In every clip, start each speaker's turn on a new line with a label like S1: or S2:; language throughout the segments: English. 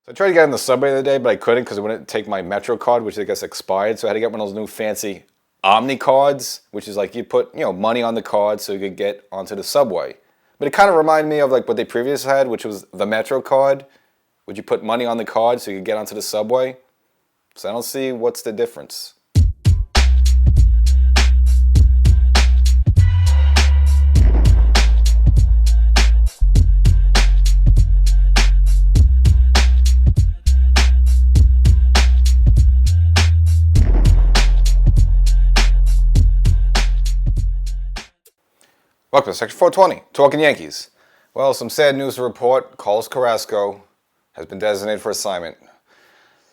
S1: So I tried to get on the subway the other day, but I couldn't because it wouldn't take my Metro card, which I guess expired. So I had to get one of those new fancy Omni cards, which is like you put money on the card so you could get onto the subway. But it kind of reminded me of like what they previously had, which was the Metro card. Would you put money on the card so you could get onto the subway? So I don't see what's the difference. Welcome to Section 420, Talkin Yankees. Well, some sad news to report. Carlos Carrasco has been designated for assignment.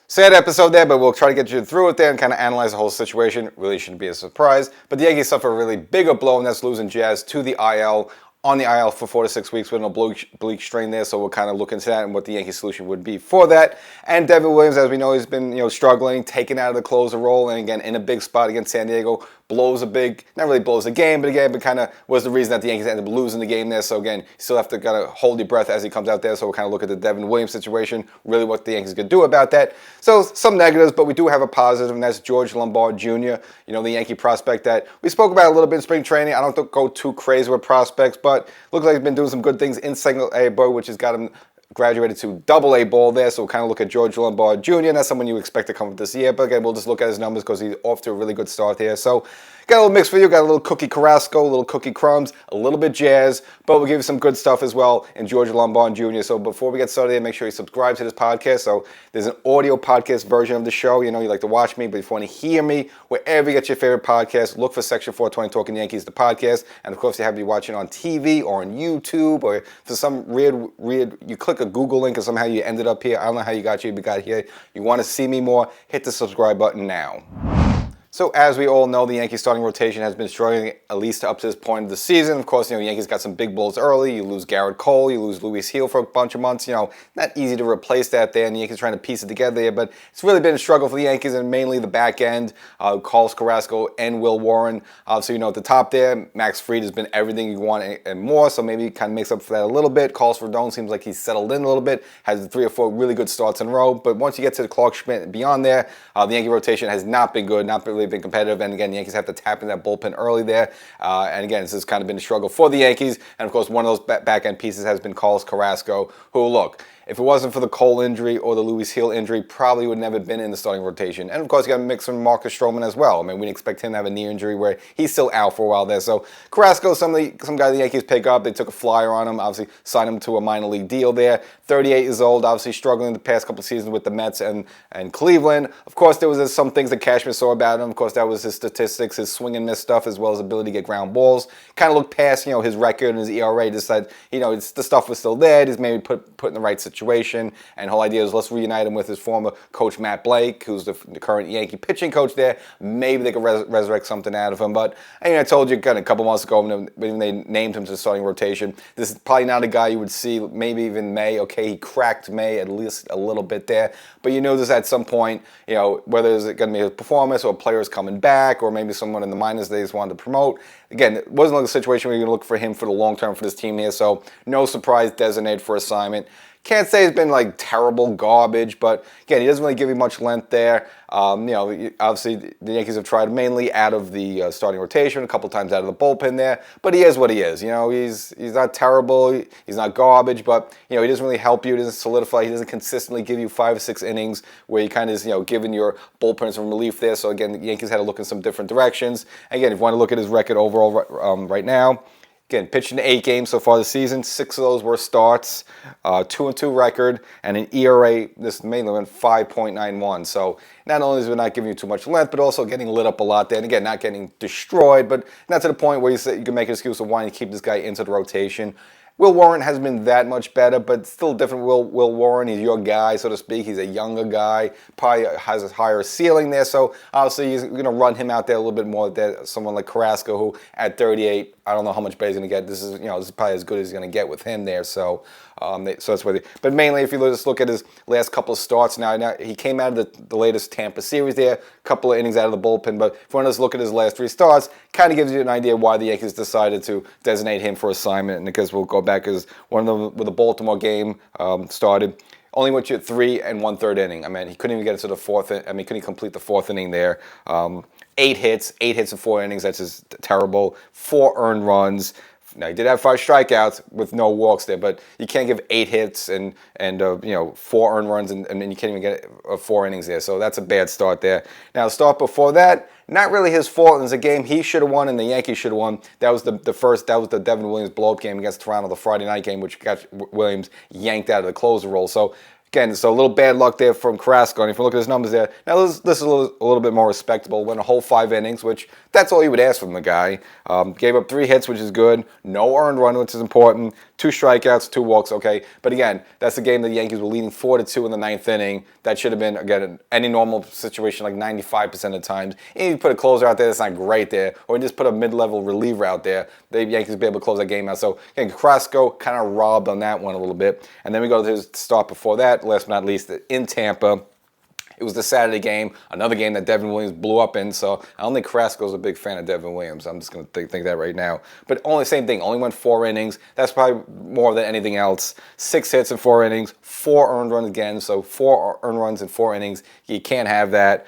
S1: Sad episode there, but we'll try to get you through it there and kind of analyze the whole situation. Really shouldn't be a surprise. But the Yankees suffer a really bigger blow, and that's losing Jazz to the IL. On the IL for 4 to 6 weeks with an oblique strain there, so we'll kind of look into that and what the Yankee solution would be for that. And Devin Williams, as we know, has been struggling, taken out of the closer role, and again in a big spot against San Diego, blows a big, not really blows the game, but kind of was the reason that the Yankees ended up losing the game there. So again, you still have to kind of hold your breath as he comes out there. So we'll kind of look at the Devin Williams situation, really what the Yankees could do about that. So some negatives, but we do have a positive, and that's George Lombard Jr., the Yankee prospect that we spoke about a little bit in spring training. I don't go too crazy with prospects, but looks like he's been doing some good things in single A ball, which has got him graduated to double A ball there. So we'll kind of look at George Lombard Jr. And that's someone you expect to come up this year. But again, we'll just look at his numbers because he's off to a really good start here. So got a little mix for you. Got a little cookie Carrasco, a little cookie Crumbs, a little bit Jazz. But we'll give you some good stuff as well in George Lombard Jr. So before we get started here, make sure you subscribe to this podcast. So there's an audio podcast version of the show. You like to watch me, but if you want to hear me, wherever you get your favorite podcast, look for Section 420 Talkin Yankees, the podcast. And of course, you have you watching on TV or on YouTube, or for some weird, you click a Google link and somehow you ended up here. I don't know how you got here, but got here. You want to see me more, hit the subscribe button now. So as we all know, the Yankees starting rotation has been struggling at least up to this point of the season. Of course, the Yankees got some big blows early. You lose Garrett Cole, you lose Luis Gil for a bunch of months. Not easy to replace that there, and the Yankees trying to piece it together here. But it's really been a struggle for the Yankees, and mainly the back end. Carlos Carrasco and Will Warren. Obviously, at the top there, Max Fried has been everything you want and more. So maybe it kind of makes up for that a little bit. Carlos Rodon seems like he's settled in a little bit. Has 3 or 4 really good starts in a row. But once you get to the Clark Schmidt and beyond there, the Yankee rotation has not been good, not really been competitive. And again, the Yankees have to tap in that bullpen early there. And again, this has kind of been a struggle for the Yankees. And of course, one of those back-end pieces has been Carlos Carrasco, who, look, if it wasn't for the Cole injury or the Luis Gil injury, probably would never have been in the starting rotation. And of course, you got to mix in Marcus Stroman as well. I mean, we didn't expect him to have a knee injury where he's still out for a while there. So Carrasco, some guy the Yankees pick up, they took a flyer on him, obviously signed him to a minor league deal there. 38 years old, obviously struggling the past couple seasons with the Mets and Cleveland. Of course, there was some things that Cashman saw about him. Of course, that was his statistics, his swing and miss stuff, as well as ability to get ground balls. Kind of looked past, his record and his ERA, decided, the stuff was still there. He's maybe put in the right situation. And the whole idea is let's reunite him with his former coach, Matt Blake, who's the current Yankee pitching coach there. Maybe they could resurrect something out of him. But I told you a couple months ago when they named him to the starting rotation, this is probably not a guy you would see maybe even May. Okay, he cracked May at least a little bit there. But this at some point, whether it's going to be his performance or players coming back or maybe someone in the minors they just wanted to promote. Again, it wasn't like a situation where you're going to look for him for the long term for this team here. So no surprise, designated for assignment. Can't say it's been like terrible garbage, but again, he doesn't really give you much length there. Obviously the Yankees have tried mainly out of the starting rotation, a couple times out of the bullpen there, but he is what he is. He's not terrible, he's not garbage, but he doesn't really help you, he doesn't solidify, he doesn't consistently give you 5 or 6 innings where you kind of is giving your bullpen some relief there. So again, the Yankees had to look in some different directions. Again, if you want to look at his record overall right now. Again, pitched in 8 games so far this season. 6 of those were starts, 2-2 record, and an ERA. This mainly went 5.91. So not only is it not giving you too much length, but also getting lit up a lot there. And again, not getting destroyed, but not to the point where you can make an excuse of why you keep this guy into the rotation. Will Warren hasn't been that much better, but still different. Will Warren, he's your guy, so to speak. He's a younger guy, probably has a higher ceiling there. So obviously, you're going to run him out there a little bit more than someone like Carrasco, who at 38, I don't know how much better he's going to get. This is probably as good as he's going to get with him there. So that's what. But mainly, if you just look at his last couple of starts now he came out of the latest Tampa series there, a couple of innings out of the bullpen. But if you want to just look at his last 3 starts, kind of gives you an idea why the Yankees decided to designate him for assignment. And because we'll go back as one of them with the Baltimore game started. only went to 3 1/3 inning. I mean, he couldn't even get to the fourth. I mean, couldn't complete the fourth inning there. 8 hits in 4 innings. That's just terrible. 4 earned runs. Now he did have 5 strikeouts with no walks there, but you can't give 8 hits and 4 earned runs and then you can't even get 4 innings there. So that's a bad start there. Now the start before that, not really his fault. It was a game he should have won and the Yankees should have won. That was the Devin Williams blow-up game against Toronto, the Friday night game, which got Williams yanked out of the closer role. So again, so a little bad luck there from Carrasco. And if you look at his numbers there, now this is a little bit more respectable. Went a whole 5 innings, which that's all you would ask from the guy. Gave up 3 hits, which is good. No earned run, which is important. 2 strikeouts, 2 walks, okay. But again, that's the game that the Yankees were leading 4-2 in the 9th inning. That should have been, again, any normal situation, like 95% of the times. And if you put a closer out there, that's not great there. Or just put a mid-level reliever out there, the Yankees would be able to close that game out. So again, Carrasco kind of robbed on that one a little bit. And then we go to his start before that, last but not least, in Tampa. It was the Saturday game, another game that Devin Williams blew up in, so I don't think Carrasco's a big fan of Devin Williams. I'm just going to think that right now. But only same thing, only went 4 innings. That's probably more than anything else. 6 hits in 4 innings, 4 earned runs again, so 4 earned runs in 4 innings. You can't have that.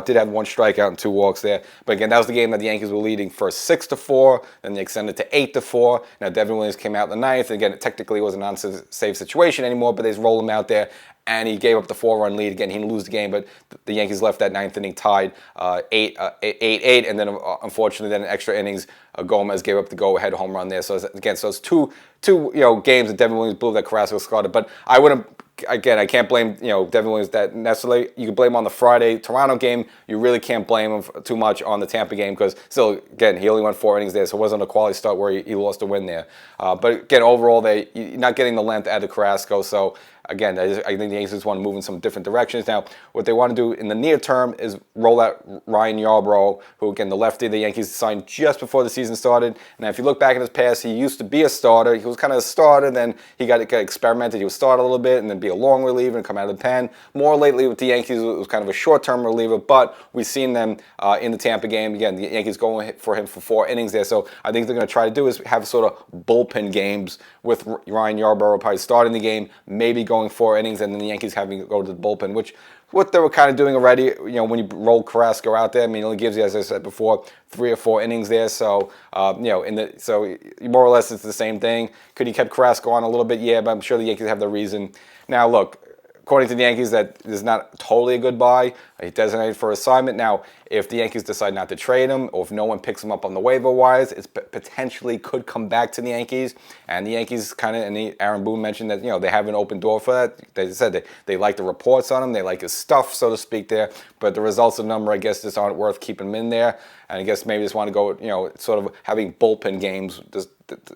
S1: Did have 1 strikeout and 2 walks there. But again, that was the game that the Yankees were leading first 6-4, then they extended to 8-4. Now Devin Williams came out in the 9th. Again, it technically wasn't an unsafe situation anymore, but they just rolled him out there. And he gave up the 4-run lead. Again, he didn't lose the game, but the Yankees left that 9th inning tied 8-8. And then, unfortunately, then in extra innings, Gomez gave up the go-ahead home run there. So, again, so it's two games that Devin Williams blew that Carrasco started. But I wouldn't, again, I can't blame, Devin Williams that necessarily. You can blame him on the Friday Toronto game. You really can't blame him too much on the Tampa game because still, again, he only went 4 innings there, so it wasn't a quality start where he lost a win there. But, again, overall, you're not getting the length out of Carrasco, so again, I think the Yankees want to move in some different directions. Now, what they want to do in the near term is roll out Ryan Yarbrough, who, again, the lefty the Yankees signed just before the season started. Now, if you look back in his past, he used to be a starter. He was kind of a starter, then he got experimented. He would start a little bit and then be a long reliever and come out of the pen. More lately with the Yankees, it was kind of a short-term reliever, but we've seen them in the Tampa game. Again, the Yankees going for him for 4 innings there. So I think they're going to try to do is have sort of bullpen games with Ryan Yarbrough probably starting the game, maybe going 4 innings, and then the Yankees having to go to the bullpen, which what they were kind of doing already. When you roll Carrasco out there, I mean, it only gives you, as I said before, 3 or 4 innings there. So, so more or less it's the same thing. Could he kept Carrasco on a little bit? Yeah, but I'm sure the Yankees have the reason. Now, look. According to the Yankees, that is not totally a good buy. He's designated for assignment. Now, if the Yankees decide not to trade him, or if no one picks him up on the waiver wires, it potentially could come back to the Yankees. And the Yankees Aaron Boone mentioned that, they have an open door for that. They said they like the reports on him. They like his stuff, so to speak, there. But the results of the number, I guess, just aren't worth keeping him in there. And I guess maybe just want to go, sort of having bullpen games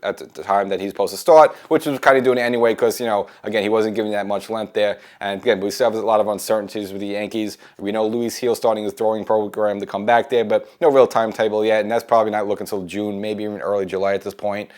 S1: at the time that he's supposed to start, which he was kind of doing it anyway because, again, he wasn't giving that much length there. And again, we still have a lot of uncertainties with the Yankees. We know Luis Gil starting his throwing program to come back there, but no real timetable yet, and that's probably not looking until June, maybe even early July at this point.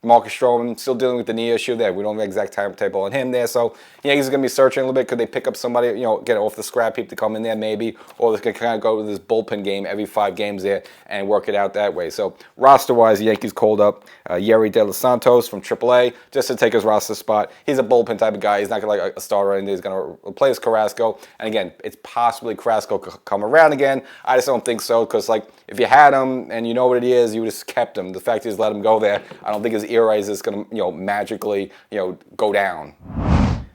S1: Marcus Stroman still dealing with the knee issue there. We don't have an exact timetable on him there. So the Yankees are going to be searching a little bit. Could they pick up somebody, get off the scrap heap to come in there maybe? Or they can kind of go with this bullpen game every 5 games there and work it out that way. So roster-wise, the Yankees called up Yerry De Los Santos from AAA just to take his roster spot. He's a bullpen type of guy. He's not going to like a starter, and he's going to replace Carrasco. And again, it's possibly Carrasco could come around again. I just don't think so because, if you had him and you know what it is, you would have kept him. The fact is, let him go there. I don't think his ERA is going to, magically, go down.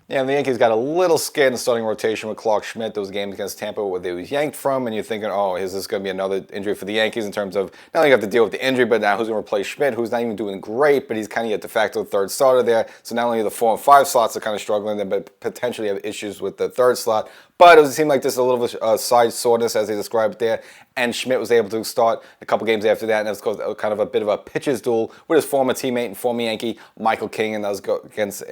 S1: Yeah, the Yankees got a little scared in the starting rotation with Clark Schmidt. Those games against Tampa where they was yanked from, and you're thinking, oh, is this going to be another injury for the Yankees in terms of not only you have to deal with the injury, but now who's going to replace Schmidt, who's not even doing great, but he's kind of a de facto third starter there. So not only the 4 and 5 slots are kind of struggling there, but potentially have issues with the third slot. But it seemed like this a little bit of side soreness, as they described it there. And Schmidt was able to start a couple games after that, and it was kind of a bit of a pitcher's duel with his former teammate and former Yankee, Michael King, and that was against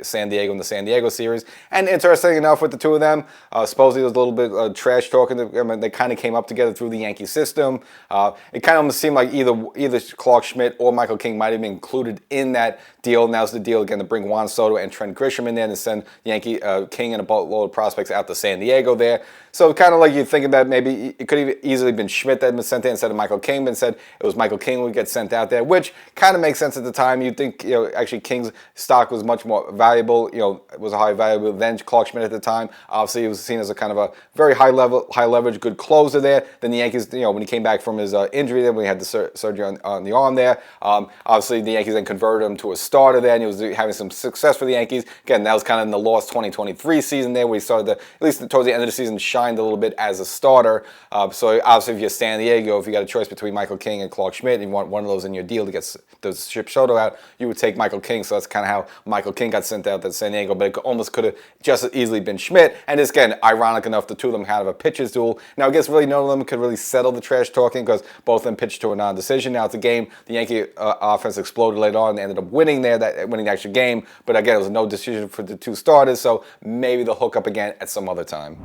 S1: San Diego in the San Diego series. And interesting enough, with the two of them, supposedly there was a little bit trash talking. They kind of came up together through the Yankee system. It kind of almost seemed like either Clark Schmidt or Michael King might have been included in that deal. Now's the deal again to bring Juan Soto and Trent Grisham in there and send Yankee King and a boatload of prospects out to San Diego there. So kind of like you're thinking that maybe it could have easily been Schmidt that had been sent there instead of Michael King, but said it was Michael King who would get sent out there, which kind of makes sense at the time. You'd think, actually King's stock was much more valuable, was a high value than Clark Schmidt at the time. Obviously, he was seen as a kind of a very high leverage, good closer there. Then the Yankees, when he came back from his injury, then when he had the surgery on the arm there, obviously the Yankees then converted him to a starter there, and he was having some success for the Yankees. Again, that was kind of in the lost 2023 season there, where he started to, at least towards the end of the season, shined a little bit as a starter. So obviously, if you're San Diego, if you got a choice between Michael King and Clark Schmidt, and you want one of those in your deal to get the Ship Soto out, you would take Michael King. So that's kind of how Michael King got sent out to San Diego, but it almost could have just as easily been Schmidt. And it's, again, ironic enough, the two of them had a pitcher's duel. Now, I guess really none of them could really settle the trash talking because both of them pitched to a non-decision. Now, it's a game. The Yankee offense exploded later on and ended up winning winning the extra game. But again, it was no decision for the two starters, so maybe they'll hook up again at some other time.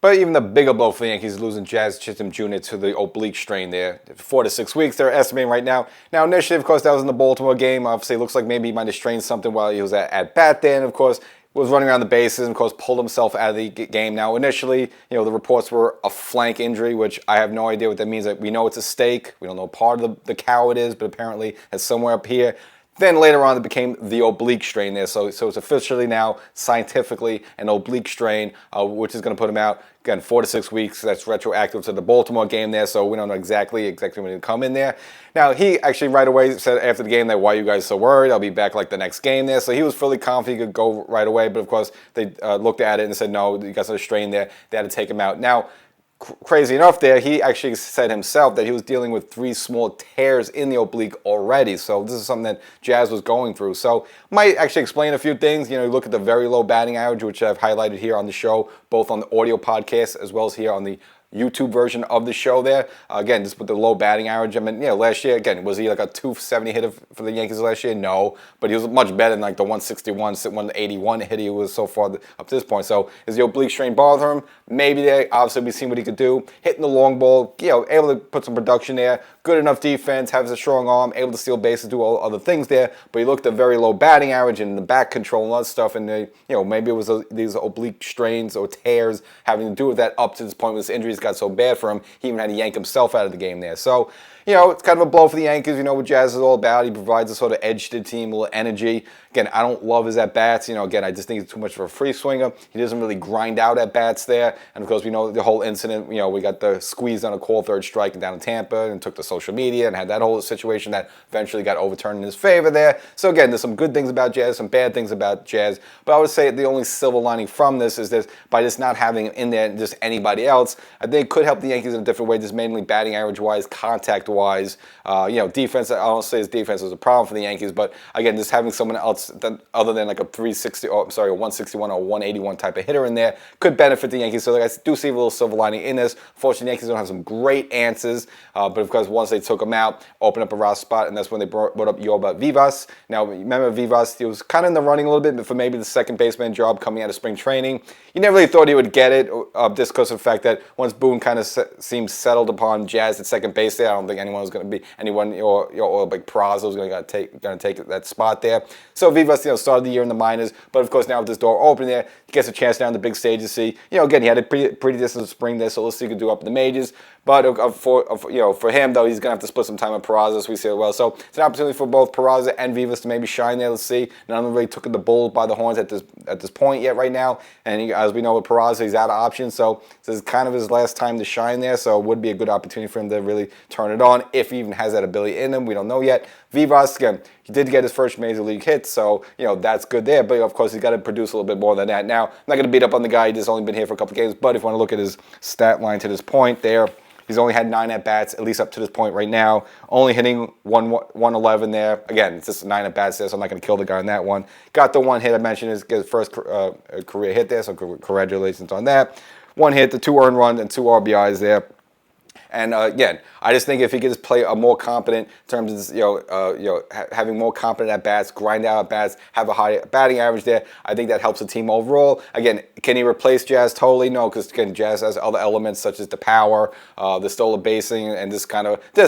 S1: But even the bigger blow for the Yankees, losing Jazz Chisholm Jr. to the oblique strain there. 4 to 6 weeks, they're estimating right now. Now, initially, of course, that was in the Baltimore game. Obviously, it looks like maybe he might have strained something while he was at bat there. And, of course, was running around the bases and, of course, pulled himself out of the game. Now, initially, the reports were a flank injury, which I have no idea what that means. We know it's a stake. We don't know what part of the cow it is, but apparently it's somewhere up here. Then later on, it became the oblique strain there. So it's officially now, scientifically, an oblique strain, which is going to put him out, again, 4 to 6 weeks. That's retroactive to the Baltimore game there, so we don't know exactly when he'll come in there. Now, he actually right away said after the game that, why are you guys so worried? I'll be back like the next game there. So he was fully confident he could go right away. But, of course, they looked at it and said, no, you got a strain there. They had to take him out. Now, crazy enough there, he actually said himself that he was dealing with 3 small tears in the oblique already. So this is something that Jazz was going through. So might actually explain a few things. You look at the very low batting average, which I've highlighted here on the show, both on the audio podcast as well as here on the YouTube version of the show there. Again, just with the low batting average. I mean, last year, again, was he like a 270 hitter for the Yankees last year? No, but he was much better than like the 161, 181 hit he was so far up to this point. So is the oblique strain bother him? Maybe there. Obviously, we've seen what he could do. Hitting the long ball, able to put some production there. Good enough defense, has a strong arm, able to steal bases, do all other things there. But he looked at very low batting average and the back control and all that stuff. And maybe it was these oblique strains or tears having to do with that up to this point when his injuries got so bad for him. He even had to yank himself out of the game there. So, it's kind of a blow for the Yankees. What Jazz is all about. He provides a sort of edge to the team, a little energy. Again, I don't love his at-bats. Again, I just think he's too much of a free swinger. He doesn't really grind out at-bats there. And, of course, we know the whole incident. We got the squeeze on a call third strike down in Tampa and took to social media and had that whole situation that eventually got overturned in his favor there. So, again, there's some good things about Jazz, some bad things about Jazz. But I would say the only silver lining from this is that by just not having him in there just anybody else, I think it could help the Yankees in a different way, just mainly batting average-wise, contact-wise. Defense, I don't say his defense was a problem for the Yankees, but again, just having someone else other than like a 161 or 181 type of hitter in there could benefit the Yankees. So I do see a little silver lining in this. Fortunately, the Yankees don't have some great answers, but of course, once they took him out, opened up a roster spot, and that's when they brought up Yoba Vivas. Now, remember Vivas, he was kind of in the running a little bit for maybe the second baseman job coming out of spring training. You never really thought he would get it, just because of the fact that once Boone kind of seemed settled upon Jazz at second base there, I don't think anyone was going to be or like Peraza was going to take that spot there. So Vivas, started the year in the minors, but of course now with this door open there, he gets a chance now on the big stage to see. Again, he had a pretty decent spring there, so let's see what he can do up in the majors. But for him though, he's going to have to split some time with Peraza, so we see it well. So it's an opportunity for both Peraza and Vivas to maybe shine there. Let's see. None of them really took the bull by the horns at this point yet right now. And as we know with Peraza, he's out of options, so this is kind of his last time to shine there. So it would be a good opportunity for him to really turn it on if he even has that ability in him. We don't know yet. Vivas, again, he did get his first major league hit, so that's good there. But of course, he's got to produce a little bit more than that. Now, I'm not going to beat up on the guy. He's just only been here for a couple of games. But if you want to look at his stat line to this point there, he's only had 9 at-bats, at least up to this point right now. Only hitting 111 there. Again, it's just 9 at-bats there, so I'm not going to kill the guy on that one. Got the 1 hit I mentioned, his first career hit there, so congratulations on that. 1 hit, the 2 earned runs, and 2 RBIs there. And again, I just think if he could just play a more competent in terms of having more competent at bats, grind out at bats, have a high batting average there, I think that helps the team overall. Again, can he replace Jazz totally? No, because again, Jazz has other elements such as the power, the stolen basing, and this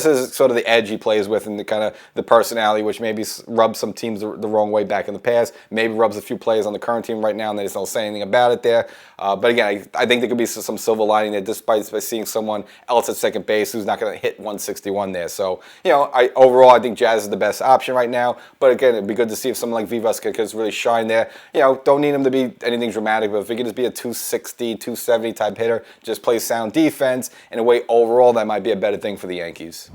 S1: is sort of the edge he plays with, and the kind of the personality, which maybe rubs some teams the wrong way back in the past. Maybe rubs a few players on the current team right now, and they just don't say anything about it there. But again, I think there could be some silver lining there, despite seeing someone else at second second base who's not going to hit 161 there. So, overall, I think Jazz is the best option right now. But again, it'd be good to see if someone like Vivas could really shine there. Don't need him to be anything dramatic, but if he could just be a 260, 270 type hitter, just play sound defense, in a way, overall, that might be a better thing for the Yankees.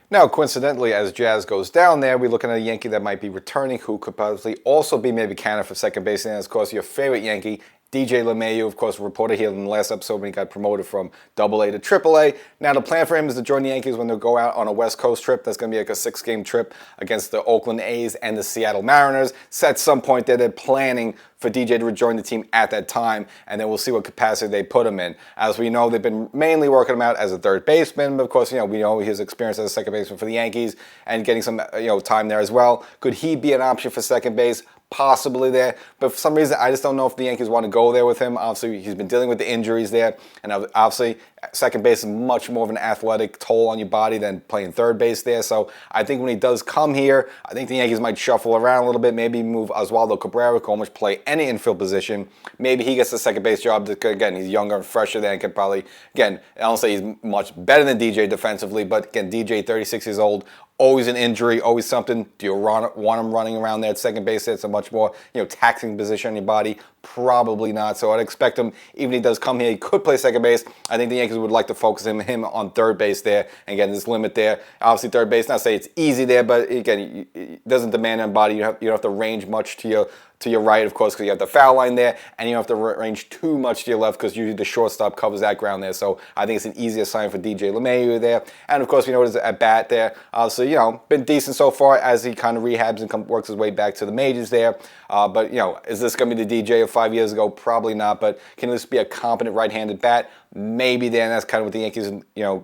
S1: Now, coincidentally, as Jazz goes down there, we're looking at a Yankee that might be returning who could possibly also be maybe candidate for second base. And, of course, your favorite Yankee, DJ LeMahieu, of course, reported here in the last episode when he got promoted from AA to AAA. Now, the plan for him is to join the Yankees when they go out on a West Coast trip. That's going to be like a 6-game trip against the Oakland A's and the Seattle Mariners. So at some point there, they're planning for DJ to rejoin the team at that time, and then we'll see what capacity they put him in. As we know, they've been mainly working him out as a third baseman, but of course, we know his experience as a second baseman for the Yankees and getting some, time there as well. Could he be an option for second base? Possibly there, but for some reason I just don't know if the Yankees want to go there with him. Obviously, he's been dealing with the injuries there, and obviously second base is much more of an athletic toll on your body than playing third base there. So I think when he does come here, I think the Yankees might shuffle around a little bit, maybe move Oswaldo Cabrera, who almost play any infield position. Maybe he gets the second base job. Again, he's younger and fresher than could probably, again, I don't say he's much better than DJ defensively, but again, DJ, 36 years old, always an injury, always something. Do you want him running around there at second base? It's a much more, taxing position on your body. Probably not. So I'd expect him, even if he does come here, he could play second base. I think the Yankees would like to focus him on third base there. And again, this limit there. Obviously, third base, not say it's easy there, but again, it doesn't demand on body. You don't have to range much to your right, of course, because you have the foul line there, and you don't have to range too much to your left because usually the shortstop covers that ground there. So I think it's an easier sign for DJ LeMahieu there. And of course, we know his at bat there. Obviously, been decent so far as he kind of rehabs and works his way back to the majors there. But is this going to be the DJ of 5 years ago? Probably not. But can this be a competent right-handed bat? Maybe then. That's kind of what the Yankees,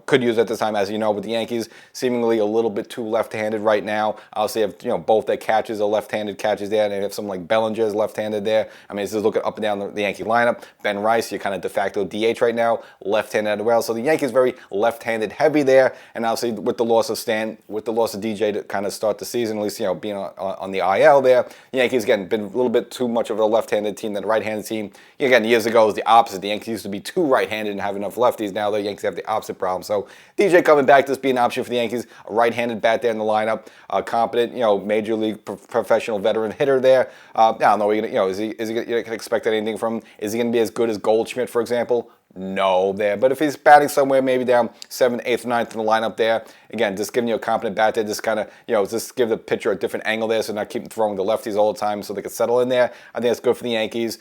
S1: could use at this time. As you know, with the Yankees seemingly a little bit too left-handed right now. Obviously, have both their catches are left-handed catches there, and they have someone like Bellinger is left-handed there. I mean, just looking up and down the Yankee lineup. Ben Rice, you're kind of de facto DH right now, left-handed as well. So the Yankees very left-handed heavy there, and obviously with the loss of DJ to kind of start the season, at least being on the IL there, the Yankees again been a little bit too much of a left-handed team than a right-handed team. Again, years ago it was the opposite. The Yankees used to be too right-handed and have enough lefties. Now the Yankees have the opposite problem. So DJ coming back to be an option for the Yankees. A right-handed bat there in the lineup, competent, major league professional veteran hitter there. I don't know. Is he going to expect anything from him? Is he going to be as good as Goldschmidt, for example? No there. But if he's batting somewhere maybe down 7th, 8th, 9th in the lineup there, again, just giving you a competent bat there, just kind of, just give the pitcher a different angle there so not keep throwing the lefties all the time so they can settle in there. I think that's good for the Yankees.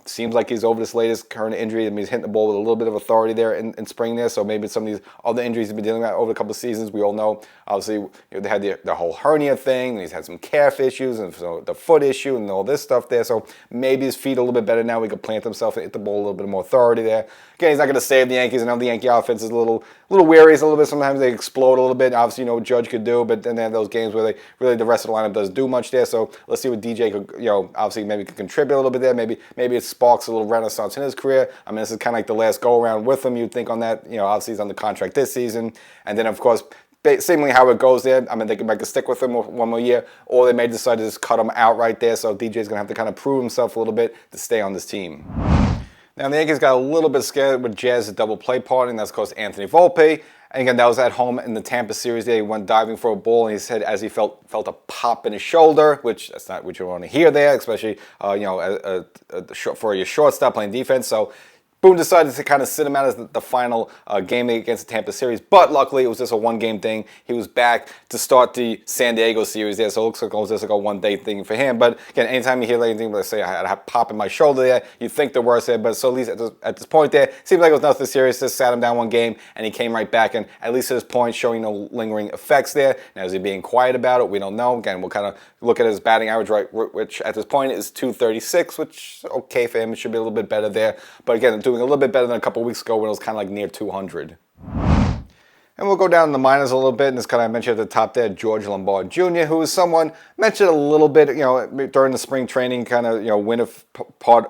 S1: Seems like he's over this latest current injury. I mean, he's hitting the ball with a little bit of authority there in spring there, so maybe some of these other injuries he's been dealing with over a couple of seasons. We all know, obviously, they had the whole hernia thing, and he's had some calf issues, and so the foot issue, and all this stuff there, so maybe his feet are a little bit better now. He can plant himself and hit the ball a little bit more authority there. Again, he's not going to save the Yankees. I know the Yankee offense is a little weary. It's a little bit. Sometimes they explode a little bit. Obviously, what Judge could do, but then they have those games where the rest of the lineup doesn't do much there. So let's see what DJ could, obviously maybe could contribute a little bit there. Maybe it sparks a little renaissance in his career. I mean, this is kind of like the last go around with him. You'd think on that. Obviously he's on the contract this season, and then of course, seemingly how it goes there. I mean, they might stick with him one more year, or they may decide to just cut him out right there. So DJ's going to have to kind of prove himself a little bit to stay on this team. Now, the Yankees got a little bit scared with Jazz's double play partner, and that's, of course, Anthony Volpe. And again, that was at home in the Tampa series there. He went diving for a ball, and he said as he felt a pop in his shoulder, which that's not what you want to hear there, especially, for your shortstop playing defense. So Boone decided to kind of sit him out as the final game against the Tampa series, but luckily it was just a one-game thing. He was back to start the San Diego series there, so it looks like it was just like a one-day thing for him. But again, anytime you hear anything, let's say I had a pop in my shoulder there, you think the worst there, but so at least at this point there, it seemed like it was nothing serious. Just sat him down one game, and he came right back, and at least at this point, showing no lingering effects there. Now, is he being quiet about it? We don't know. Again, we'll kind of look at his batting average, right, which at this point is .236, which okay for him. It should be a little bit better there. But again, doing a little bit better than a couple weeks ago when it was kind of like near 200. And we'll go down in the minors a little bit, and this kind of I mentioned at the top there, George Lombard Jr., who is someone mentioned a little bit, during the spring training, kind of, win a part,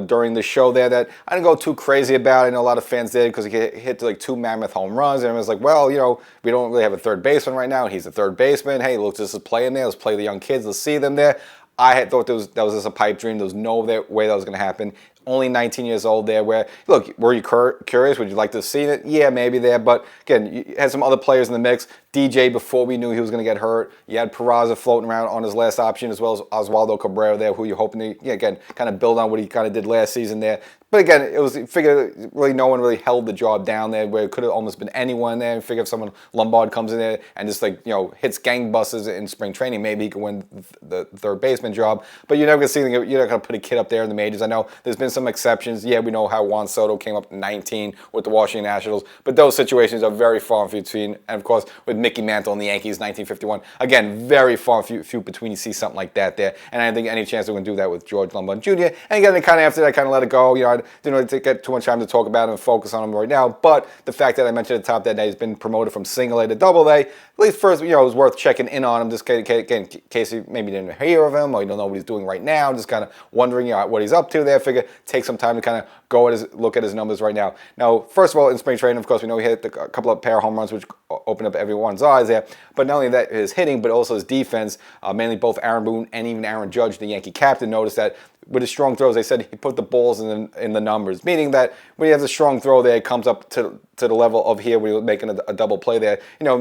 S1: during the show there that I didn't go too crazy about. I know a lot of fans did because he hit like 2 mammoth home runs, and everyone's like, well, we don't really have a third baseman right now. He's a third baseman. Hey, look, this is playing there. Let's play the young kids. Let's see them there. I had thought that was just a pipe dream. There was no way that was going to happen. only 19 years old there. Where, look, were you curious? Would you like to have seen it? Yeah, maybe there. But again, you had some other players in the mix. DJ, before we knew he was going to get hurt. You had Peraza floating around on his last option, as well as Oswaldo Cabrera there, who you're hoping to, again, kind of build on what he kind of did last season there. But again, it was figured really no one really held the job down there, where it could have almost been anyone there. And figure if someone Lombard comes in there and just hits gangbusters in spring training, maybe he can win the third baseman job. But you're never gonna see you're not gonna put a kid up there in the majors. I know there's been some exceptions. Yeah, we know how Juan Soto came up 19 with the Washington Nationals, but those situations are very far and few between. And of course, with Mickey Mantle and the Yankees, 1951, again, very far and few between. You see something like that there, and I don't think any chance they're gonna do that with George Lombard Jr. And again, they kind of after that kind of let it go. I didn't really get too much time to talk about him and focus on him right now, but the fact that I mentioned at the top that he's been promoted from single A to double A, at least first, it was worth checking in on him, just in case you maybe didn't hear of him or you don't know what he's doing right now, just kind of wondering what he's up to there. Figure take some time to kind of look at his numbers right now. Now, first of all, in spring training, of course, we know he hit a couple of pair of home runs, which opened up everyone's eyes there, but not only that, his hitting, but also his defense, mainly both Aaron Boone and even Aaron Judge, the Yankee captain, noticed that with his strong throws, they said he put the balls in the numbers, meaning that when he has a strong throw there, it comes up to the level of here where you're making a double play there.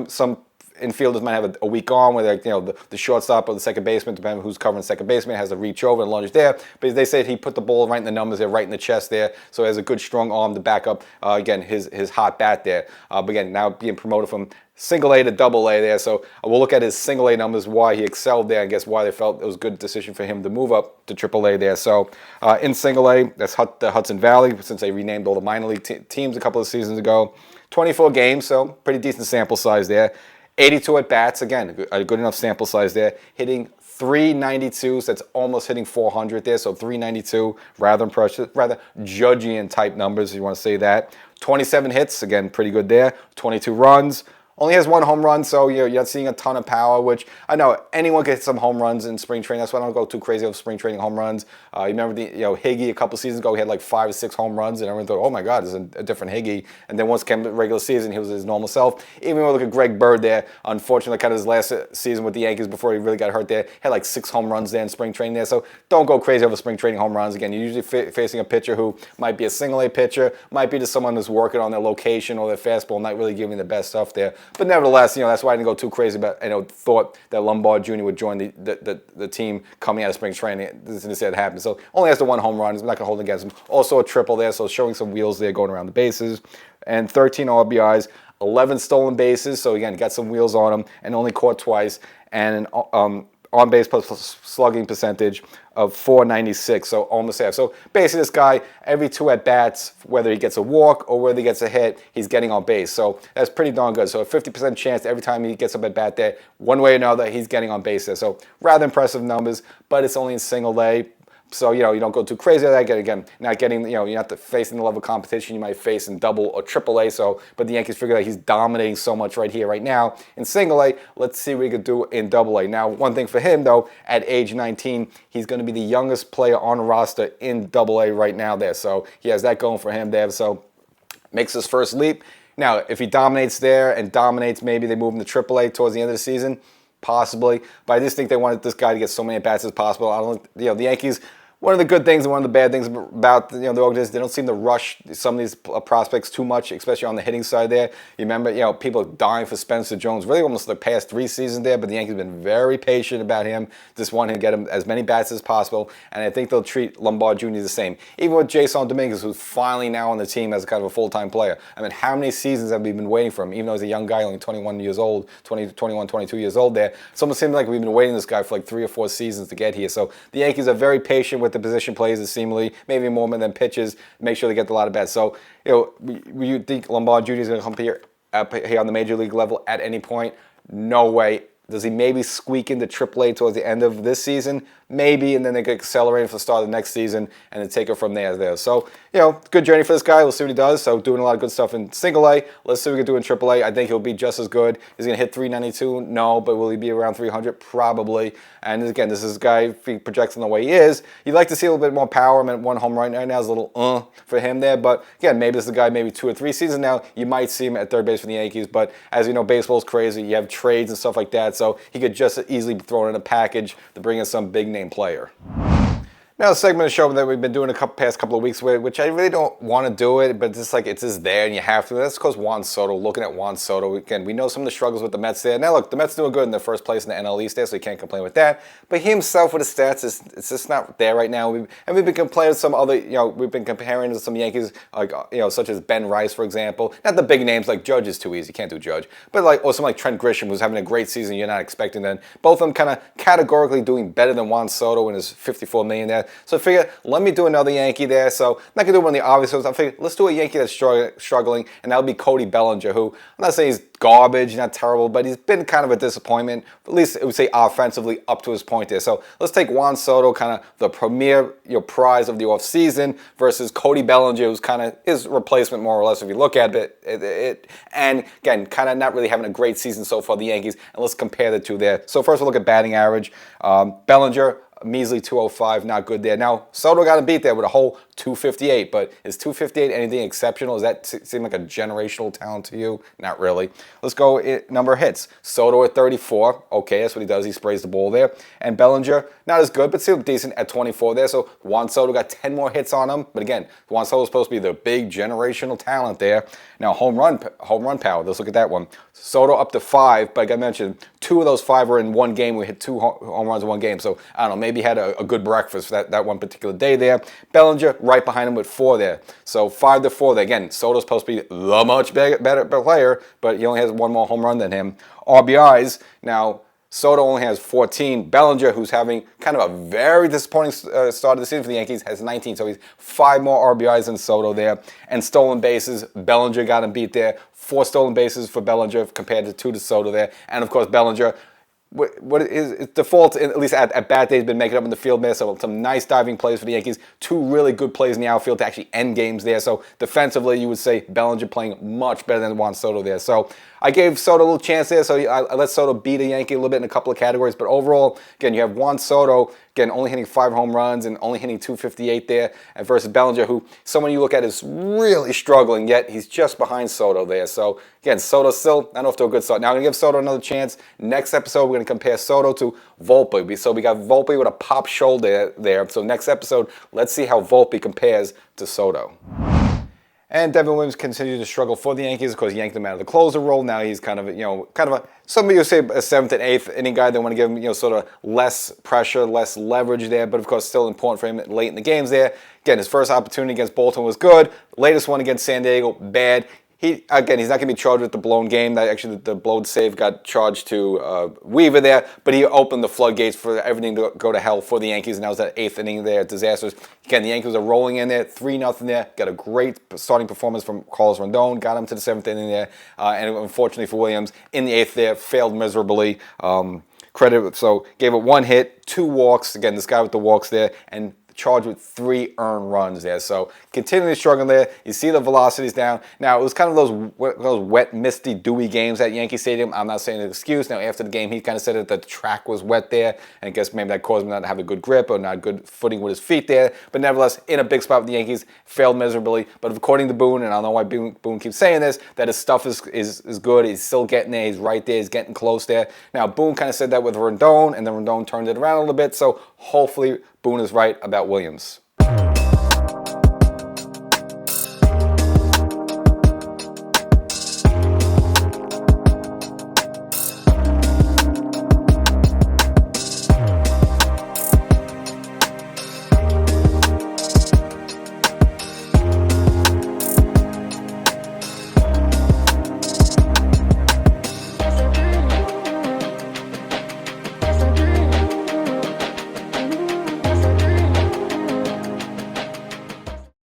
S1: Some infielders might have a week on where the shortstop or the second baseman, depending on who's covering second baseman, has to reach over and lunge there. But they said he put the ball right in the numbers there, right in the chest there. So he has a good strong arm to back up, again, his hot bat there. But again, now being promoted from single A to double A there. So we'll look at his single A numbers, why he excelled there, I guess why they felt it was a good decision for him to move up to triple A there. So in single A, that's the Hudson Valley, since they renamed all the minor league teams a couple of seasons ago. 24 games, so pretty decent sample size there. 82 at bats, again, a good enough sample size there. Hitting 392, so that's almost hitting 400 there. So 392, rather impressive, rather Judgian type numbers, if you want to say that. 27 hits, again, pretty good there. 22 runs. Only has one home run, so you're not seeing a ton of power, which I know anyone can hit some home runs in spring training. That's why I don't go too crazy over spring training home runs. You remember Higgy a couple seasons ago, he had like 5 or 6 home runs, and everyone thought, oh my God, this is a different Higgy. And then once it came to regular season, he was his normal self. Even when we look at Greg Bird there, unfortunately, kind of his last season with the Yankees before he really got hurt there, had like 6 home runs there in spring training there. So don't go crazy over spring training home runs. Again, you're usually facing a pitcher who might be a single A pitcher, might be just someone who's working on their location or their fastball, not really giving the best stuff there. But nevertheless, that's why I didn't go too crazy about, thought that Lombard Jr. would join the team coming out of spring training. This instead happened. So only has the one home run. He's not going to hold against him. Also a triple there, so showing some wheels there going around the bases. And 13 RBIs, 11 stolen bases. So again, got some wheels on him and only caught twice. And an on-base plus slugging percentage of .496, so almost half. So basically this guy, every 2 at-bats, whether he gets a walk or whether he gets a hit, he's getting on base. So that's pretty darn good. So a 50% chance every time he gets up at bat there, one way or another, he's getting on base there. So rather impressive numbers, but it's only in single A. So, you don't go too crazy with that. Again, not getting, you're not facing the level of competition you might face in double or triple A. So, but the Yankees figure that he's dominating so much right here, right now. In single A, let's see what he could do in double A. Now, one thing for him, though, at age 19, he's going to be the youngest player on the roster in double A right now there. So, he has that going for him there. So, makes his first leap. Now, if he dominates there and dominates, maybe they move him to triple A towards the end of the season. Possibly. But I just think they wanted this guy to get so many at-bats as possible. I don't, the Yankees... One of the good things and one of the bad things about the organization, they don't seem to rush some of these prospects too much, especially on the hitting side there. You remember, people dying for Spencer Jones, really almost the past 3 seasons there, but the Yankees have been very patient about him, just wanting to get him as many bats as possible, and I think they'll treat Lombard Jr. the same. Even with Jason Dominguez, who's finally now on the team as kind of a full-time player. I mean, how many seasons have we been waiting for him, even though he's a young guy, only 21 years old, 21, 22 years old there. It's almost seems like we've been waiting this guy for like 3 or 4 seasons to get here. So the Yankees are very patient with the position plays, seemingly, maybe more than pitches, make sure they get a lot of bats. So, you think Lombard Jr. is going to come here on the major league level at any point? No way. Does he maybe squeak into AAA towards the end of this season? Maybe, and then they could accelerate for the start of the next season and then take it from there. So, good journey for this guy. We'll see what he does. So, doing a lot of good stuff in single A. Let's see what we can do in AAA. I think he'll be just as good. Is he going to hit 392? No, but will he be around 300? Probably. And again, this is a guy, if he projects in the way he is, you'd like to see a little bit more power. I mean, one home run right now is a little for him there. But again, maybe this is a guy maybe 2 or 3 seasons now. You might see him at third base for the Yankees. But as you know, baseball's crazy. You have trades and stuff like that. So he could just easily be thrown in a package to bring in some big name player. Now, a segment of the show that we've been doing past couple of weeks with, which I really don't want to do it, but it's just like it's just there and you have to. That's because Juan Soto, looking at Juan Soto, again, we know some of the struggles with the Mets there. Now, look, the Mets doing good in their first place in the NL East there, so you can't complain with that. But he himself with his stats, it's just not there right now. We've been complaining with some other, we've been comparing to some Yankees, like, such as Ben Rice, for example. Not the big names, like Judge is too easy, can't do Judge. But or someone like Trent Grisham, who's having a great season you're not expecting then. Both of them kind of categorically doing better than Juan Soto and his $54 million there. So I figure, let me do another Yankee there. So I'm not going to do one of the obvious ones. I figured, let's do a Yankee that's struggling, and that'll be Cody Bellinger, who I'm not saying he's garbage, not terrible, but he's been kind of a disappointment, at least I would say offensively up to his point there. So let's take Juan Soto, kind of the premier prize of the offseason, versus Cody Bellinger, who's kind of his replacement more or less if you look at it. And again, kind of not really having a great season so far, the Yankees, and let's compare the two there. So first we'll look at batting average. Bellinger, measly 205, not good there. Now, Soto got him beat there with a whole 258, but is 258 anything exceptional? Does that seem like a generational talent to you? Not really. Let's go number of hits. Soto at 34. Okay, that's what he does. He sprays the ball there. And Bellinger, not as good, but still decent at 24 there. So Juan Soto got 10 more hits on him. But again, Juan Soto is supposed to be the big generational talent there. Now, home run power. Let's look at that one. Soto up to 5, but like I mentioned, 2 of those 5 were in one game. We hit 2 home runs in one game. So, I don't know, maybe he had a good breakfast for that one particular day there. Bellinger right behind him with 4 there. So 5 to 4 there. Again, Soto's supposed to be the much better player, but he only has 1 more home run than him. RBIs, now Soto only has 14. Bellinger, who's having kind of a very disappointing start of the season for the Yankees, has 19. So he's 5 more RBIs than Soto there. And stolen bases, Bellinger got him beat there. 4 stolen bases for Bellinger compared to 2 to Soto there. And of course, Bellinger, what is default, at least at bat day, has been making up in the field there. So some nice diving plays for the Yankees. 2 really good plays in the outfield to actually end games there. So defensively, you would say Bellinger playing much better than Juan Soto there. So I gave Soto a little chance there. So I let Soto beat a Yankee a little bit in a couple of categories. But overall, again, you have Juan Soto, again, only hitting 5 home runs and only hitting 258 there. And versus Bellinger, who someone you look at is really struggling, yet he's just behind Soto there. So again, Soto still not off to a good start. Now I'm going to give Soto another chance. Next episode, we're going to compare Soto to Volpe. So we got Volpe with a pop shoulder there. So next episode, let's see how Volpe compares to Soto. And Devin Williams continues to struggle for the Yankees. Of course, he yanked him out of the closer role. Now he's kind of a, some of you say a 7th and 8th inning guy. They want to give him, sort of less pressure, less leverage there. But of course, still important for him late in the games there. Again, his first opportunity against Baltimore was good. Latest one against San Diego, bad. He's not going to be charged with the blown game. Actually, the blown save got charged to Weaver there, but he opened the floodgates for everything to go to hell for the Yankees, and that was that 8th inning there, disasters. Again, the Yankees are rolling in there, 3-0 there. Got a great starting performance from Carlos Rondon, got him to the 7th inning there, and unfortunately for Williams, in the 8th there, failed miserably. So gave it 1 hit, 2 walks. Again, this guy with the walks there, and charged with 3 earned runs there. So continually struggling there. You see the velocities down. Now, it was kind of those wet, misty, dewy games at Yankee Stadium. I'm not saying an excuse. Now, after the game, he kind of said that the track was wet there, and I guess maybe that caused him not to have a good grip or not good footing with his feet there. But nevertheless, in a big spot with the Yankees, failed miserably. But according to Boone, and I don't know why Boone keeps saying this, that his stuff is good. He's still getting there. He's right there. He's getting close there. Now, Boone kind of said that with Rondon, and then Rondon turned it around a little bit. So hopefully Boone is right about Williams.